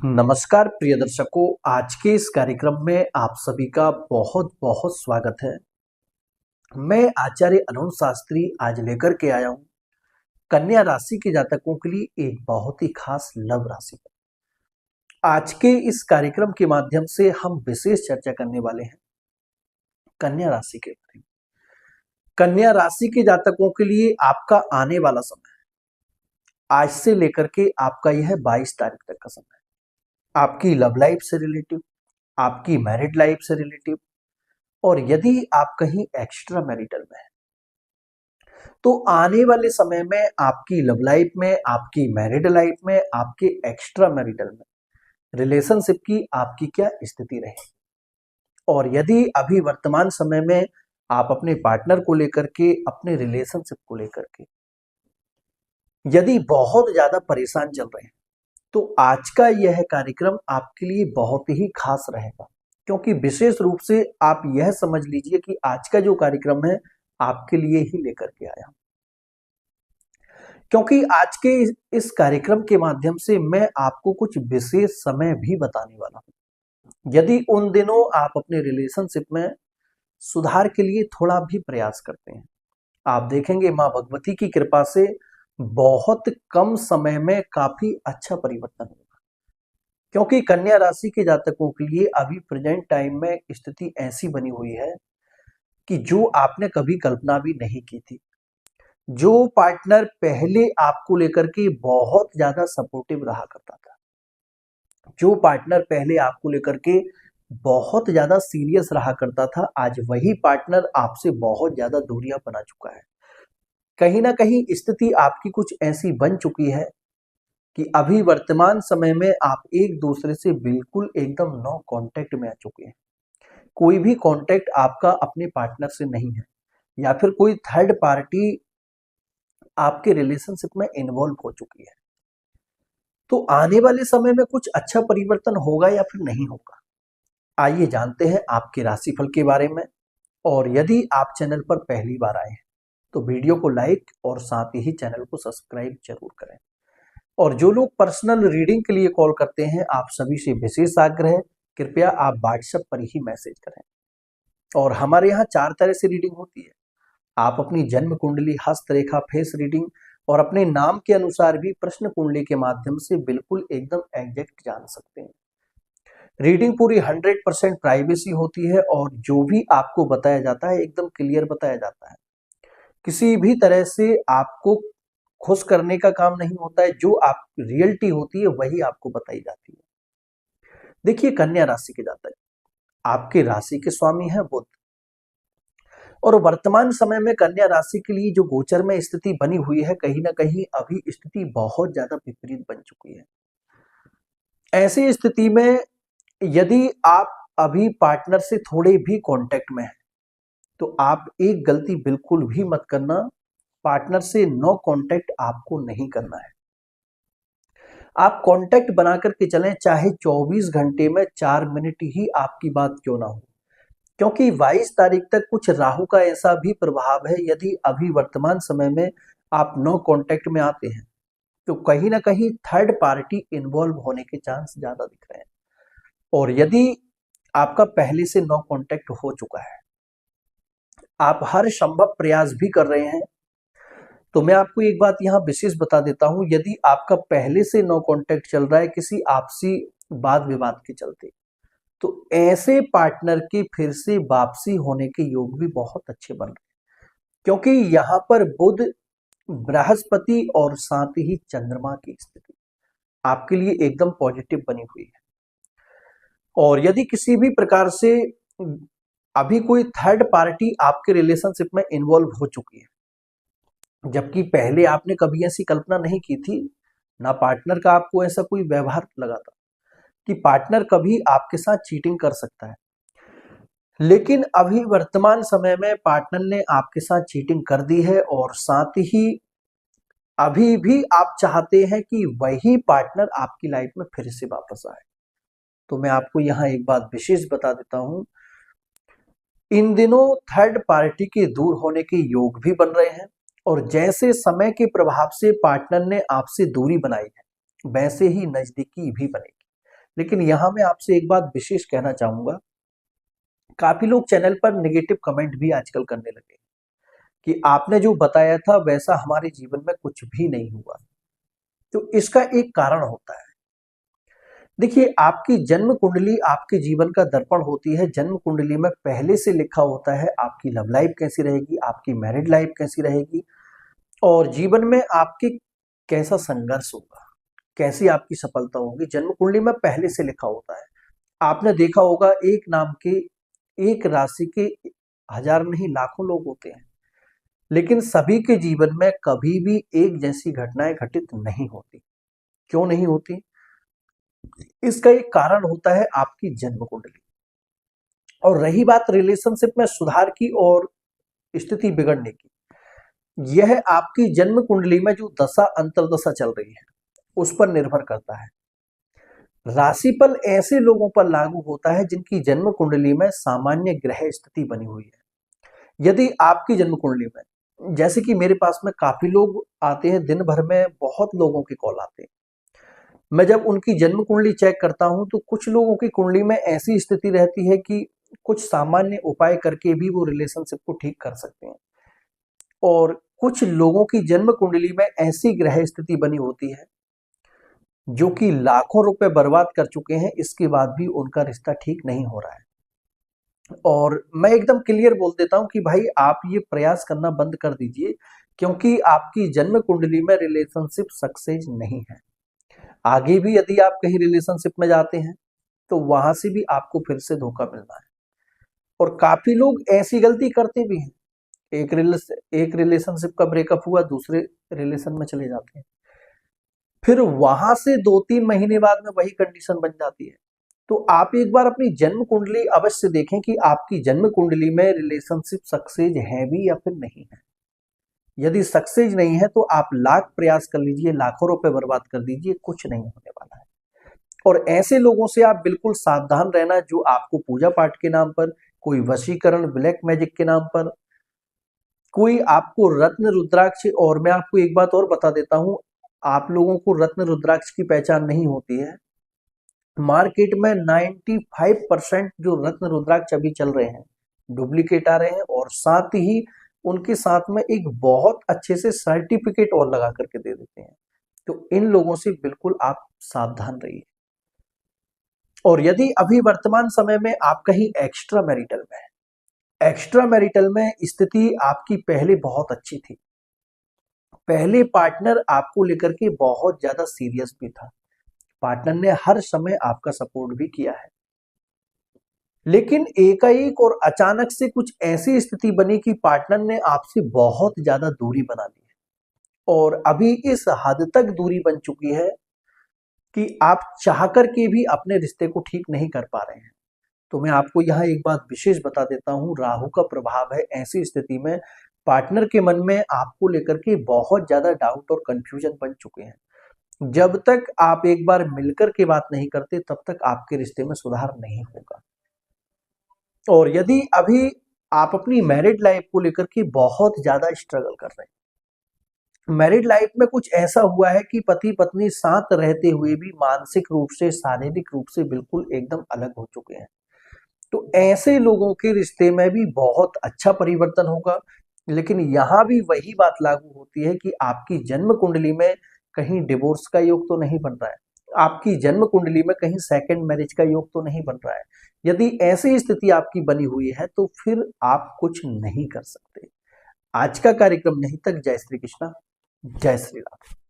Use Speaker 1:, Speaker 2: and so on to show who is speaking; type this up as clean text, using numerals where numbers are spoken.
Speaker 1: नमस्कार प्रिय दर्शकों, आज के इस कार्यक्रम में आप सभी का बहुत बहुत स्वागत है। मैं आचार्य अरुण शास्त्री आज लेकर के आया हूँ कन्या राशि के जातकों के लिए एक बहुत ही खास लव राशि पर। आज के इस कार्यक्रम के माध्यम से हम विशेष चर्चा करने वाले हैं कन्या राशि के बारे में। कन्या राशि के जातकों के लिए आपका आने वाला समय आज से लेकर के आपका यह 22 तारीख तक का समय आपकी लव लाइफ से रिलेटिव, आपकी मैरिड लाइफ से रिलेटिव, और यदि आप कहीं एक्स्ट्रा मैरिटल में हैं तो आने वाले समय में आपकी लव लाइफ में, आपकी मैरिड लाइफ में, आपके एक्स्ट्रा मैरिटल में रिलेशनशिप की आपकी क्या स्थिति रहेगी। और यदि अभी वर्तमान समय में आप अपने पार्टनर को लेकर के, अपने रिलेशनशिप को लेकर के यदि बहुत ज्यादा परेशान चल रहे हैं तो आज का यह कार्यक्रम आपके लिए बहुत ही खास रहेगा, क्योंकि विशेष रूप से आप यह समझ लीजिए कि आज का जो कार्यक्रम है आपके लिए ही लेकर के आया हूं, क्योंकि आज के इस कार्यक्रम के माध्यम से मैं आपको कुछ विशेष समय भी बताने वाला हूं। यदि उन दिनों आप अपने रिलेशनशिप में सुधार के लिए थोड़ा भी प्रयास करते हैं, आप देखेंगे मां भगवती की कृपा से बहुत कम समय में काफी अच्छा परिवर्तन होगा। क्योंकि कन्या राशि के जातकों के लिए अभी प्रेजेंट टाइम में स्थिति ऐसी बनी हुई है कि जो आपने कभी कल्पना भी नहीं की थी। जो पार्टनर पहले आपको लेकर के बहुत ज्यादा सपोर्टिव रहा करता था, जो पार्टनर पहले आपको लेकर के बहुत ज्यादा सीरियस रहा करता था, आज वही पार्टनर आपसे बहुत ज्यादा दूरियां बना चुका है। कहीं ना कहीं स्थिति आपकी कुछ ऐसी बन चुकी है कि अभी वर्तमान समय में आप एक दूसरे से बिल्कुल एकदम नो कांटेक्ट में आ चुके हैं। कोई भी कांटेक्ट आपका अपने पार्टनर से नहीं है, या फिर कोई थर्ड पार्टी आपके रिलेशनशिप में इन्वॉल्व हो चुकी है। तो आने वाले समय में कुछ अच्छा परिवर्तन होगा या फिर नहीं होगा, आइए जानते हैं आपके राशिफल के बारे में। और यदि आप चैनल पर पहली बार आए हैं तो वीडियो को लाइक और साथ ही चैनल को सब्सक्राइब जरूर करें। और जो लोग पर्सनल रीडिंग के लिए कॉल करते हैं, आप सभी से विशेष आग्रह है, कृपया आप व्हाट्सएप पर ही मैसेज करें। और हमारे यहाँ 4 तरह से रीडिंग होती है। आप अपनी जन्म कुंडली, हस्तरेखा, फेस रीडिंग और अपने नाम के अनुसार भी प्रश्न कुंडली के माध्यम से बिल्कुल एकदम एग्जैक्ट जान सकते हैं। रीडिंग पूरी 100% प्राइवेसी होती है और जो भी आपको बताया जाता है एकदम क्लियर बताया जाता है। किसी भी तरह से आपको खुश करने का काम नहीं होता है, जो आप रियलिटी होती है वही आपको बताई जाती है। देखिए, कन्या राशि के जातक आपके राशि के स्वामी है बुध, और वर्तमान समय में कन्या राशि के लिए जो गोचर में स्थिति बनी हुई है, कहीं ना कहीं अभी स्थिति बहुत ज्यादा विपरीत बन चुकी है। ऐसी स्थिति में यदि आप अभी पार्टनर से थोड़े भी कांटेक्ट में हैं तो आप एक गलती बिल्कुल भी मत करना, पार्टनर से नो कांटेक्ट आपको नहीं करना है। आप कांटेक्ट बना करके चलें, चाहे 24 घंटे में 4 मिनट ही आपकी बात क्यों ना हो, क्योंकि 22 तारीख तक कुछ राहु का ऐसा भी प्रभाव है। यदि अभी वर्तमान समय में आप नो कांटेक्ट में आते हैं तो कहीं ना कहीं थर्ड पार्टी इन्वॉल्व होने के चांस ज्यादा दिख रहे हैं। और यदि आपका पहले से नो कांटेक्ट हो चुका है, आप हर संभव प्रयास भी कर रहे हैं, तो मैं आपको एक बात यहां विशेष बता देता हूं, यदि आपका पहले से नो कांटेक्ट चल रहा है किसी आपसी वाद विवाद के चलते, तो ऐसे पार्टनर के फिर से वापसी होने के योग भी बहुत अच्छे बन रहे हैं, क्योंकि यहां पर बुध, बृहस्पति और साथ ही चंद्रमा की स्थिति आपके लिए एकदम पॉजिटिव बनी हुई है। और यदि किसी भी प्रकार से अभी कोई थर्ड पार्टी आपके रिलेशनशिप में इन्वॉल्व हो चुकी है, जबकि पहले आपने कभी ऐसी कल्पना नहीं की थी, ना पार्टनर का आपको ऐसा कोई व्यवहार लगा था कि पार्टनर कभी आपके साथ चीटिंग कर सकता है, लेकिन अभी वर्तमान समय में पार्टनर ने आपके साथ चीटिंग कर दी है। और साथ ही अभी भी आप चाहते हैं कि वही पार्टनर आपकी लाइफ में फिर से वापस आए। तो मैं आपको यहाँ एक बात विशेष बता देता हूं, इन दिनों थर्ड पार्टी के दूर होने के योग भी बन रहे हैं, और जैसे समय के प्रभाव से पार्टनर ने आपसे दूरी बनाई है, वैसे ही नजदीकी भी बनेगी। लेकिन यहाँ मैं आपसे एक बात विशेष कहना चाहूंगा, काफी लोग चैनल पर नेगेटिव कमेंट भी आजकल करने लगे कि आपने जो बताया था वैसा हमारे जीवन में कुछ भी नहीं हुआ। तो इसका एक कारण होता है। देखिए, आपकी जन्म कुंडली आपके जीवन का दर्पण होती है। जन्म कुंडली में पहले से लिखा होता है आपकी लव लाइफ कैसी रहेगी, आपकी मैरिड लाइफ कैसी रहेगी, और जीवन में आपके कैसा संघर्ष होगा, कैसी आपकी सफलता होगी। जन्म कुंडली में पहले से लिखा होता है। आपने देखा होगा, एक नाम के, एक राशि के हजार नहीं लाखों लोग होते हैं, लेकिन सभी के जीवन में कभी भी एक जैसी घटनाएं घटित नहीं होती। क्यों नहीं होती? इसका एक कारण होता है आपकी जन्म कुंडली। और रही बात रिलेशनशिप में सुधार की और स्थिति बिगड़ने की, यह आपकी जन्म कुंडली में जो दशा अंतर्दशा चल रही है उस पर निर्भर करता है। राशिफल ऐसे लोगों पर लागू होता है जिनकी जन्म कुंडली में सामान्य ग्रह स्थिति बनी हुई है। यदि आपकी जन्म कुंडली में, जैसे कि मेरे पास में काफी लोग आते हैं, दिन भर में बहुत लोगों के कॉल आते हैं, मैं जब उनकी जन्म कुंडली चेक करता हूं तो कुछ लोगों की कुंडली में ऐसी स्थिति रहती है कि कुछ सामान्य उपाय करके भी वो रिलेशनशिप को ठीक कर सकते हैं, और कुछ लोगों की जन्म कुंडली में ऐसी ग्रह स्थिति बनी होती है जो कि लाखों रुपए बर्बाद कर चुके हैं, इसके बाद भी उनका रिश्ता ठीक नहीं हो रहा है। और मैं एकदम क्लियर बोल देता हूं कि भाई आप ये प्रयास करना बंद कर दीजिए, क्योंकि आपकी जन्म कुंडली में रिलेशनशिप सक्सेस नहीं है। आगे भी यदि आप कहीं रिलेशनशिप में जाते हैं तो वहां से भी आपको फिर से धोखा मिलना है। और काफी लोग ऐसी गलती करते भी हैं, एक रिलेशनशिप का ब्रेकअप हुआ, दूसरे रिलेशन में चले जाते हैं, फिर वहां से 2-3 महीने बाद में वही कंडीशन बन जाती है। तो आप एक बार अपनी जन्म कुंडली अवश्य देखें कि आपकी जन्म कुंडली में रिलेशनशिप सक्सेस है भी या फिर नहीं है। यदि सक्सेस नहीं है तो आप लाख प्रयास कर लीजिए, लाखों रुपए बर्बाद कर दीजिए, कुछ नहीं होने वाला है। और ऐसे लोगों से आप बिल्कुल सावधान रहना जो आपको पूजा पाठ के नाम पर, कोई वशीकरण, ब्लैक मैजिक के नाम पर, कोई आपको रत्न रुद्राक्ष, और मैं आपको एक बात और बता देता हूं, आप लोगों को रत्न रुद्राक्ष की पहचान नहीं होती है। मार्केट में 95% जो रत्न रुद्राक्ष अभी चल रहे हैं डुप्लीकेट आ रहे हैं, और साथ ही उनके साथ में एक बहुत अच्छे से सर्टिफिकेट और लगा करके दे देते हैं। तो इन लोगों से बिल्कुल आप सावधान रहिए। और यदि अभी वर्तमान समय में आप कहीं एक्स्ट्रा मैरिटल में स्थिति आपकी पहले बहुत अच्छी थी, पहले पार्टनर आपको लेकर के बहुत ज्यादा सीरियस भी था, पार्टनर ने हर समय आपका सपोर्ट भी किया है, लेकिन एकाएक और अचानक से कुछ ऐसी स्थिति बनी कि पार्टनर ने आपसे बहुत ज्यादा दूरी बना ली है, और अभी इस हद तक दूरी बन चुकी है कि आप चाह करके भी अपने रिश्ते को ठीक नहीं कर पा रहे हैं। तो मैं आपको यहाँ एक बात विशेष बता देता हूँ, राहु का प्रभाव है। ऐसी स्थिति में पार्टनर के मन में आपको लेकर के बहुत ज्यादा डाउट और कंफ्यूजन बन चुके हैं। जब तक आप एक बार मिलकर के बात नहीं करते तब तक आपके रिश्ते में सुधार नहीं होगा। और यदि अभी आप अपनी मैरिड लाइफ को लेकर के बहुत ज्यादा स्ट्रगल कर रहे हैं, मैरिड लाइफ में कुछ ऐसा हुआ है कि पति पत्नी साथ रहते हुए भी मानसिक रूप से, शारीरिक रूप से बिल्कुल एकदम अलग हो चुके हैं, तो ऐसे लोगों के रिश्ते में भी बहुत अच्छा परिवर्तन होगा। लेकिन यहाँ भी वही बात लागू होती है कि आपकी जन्म कुंडली में कहीं डिवोर्स का योग तो नहीं बन रहा है, आपकी जन्म कुंडली में कहीं सेकंड मैरिज का योग तो नहीं बन रहा है। यदि ऐसी स्थिति आपकी बनी हुई है तो फिर आप कुछ नहीं कर सकते। आज का कार्यक्रम यहीं तक। जय श्री कृष्णा, जय श्री राम।